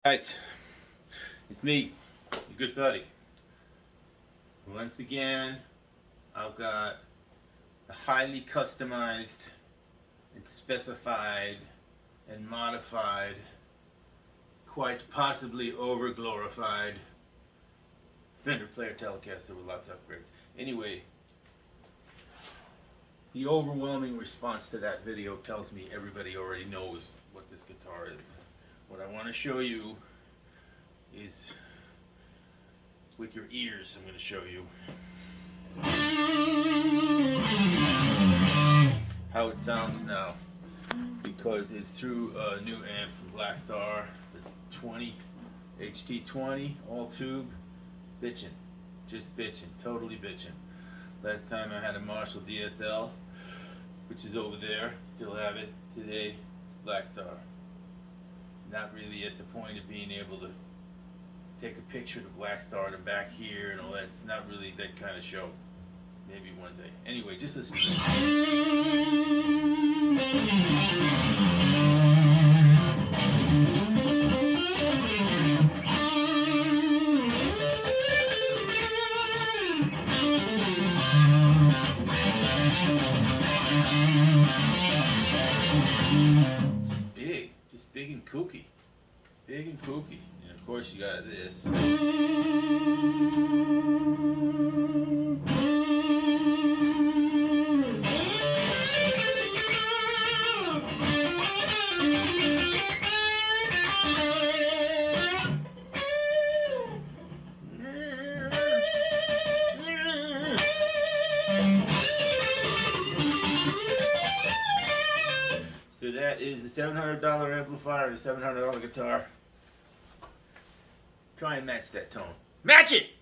Guys, it's me, your good buddy. Once again, I've got a highly customized and specified and modified, quite possibly over-glorified Fender Player telecaster with lots of upgrades. Anyway, the overwhelming response to that video tells me everybody already knows what this guitar is. What I want to show you is, with your ears, I'm going to show you how it sounds now, because it's through a new amp from Blackstar, the HT20, all tube, bitchin', just bitchin', totally bitchin'. Last time I had a Marshall DSL, which is over there, still have it. Today, it's Blackstar. Not really at the point of being able to take a picture of the Blackstar and back here and all that. It's not really that kind of show. Maybe one day. Anyway, just listen to this. Just big and kooky. Big and kooky. And of course you got this. So that is a $700 amplifier and a $700 guitar. Try and match that tone. Match it!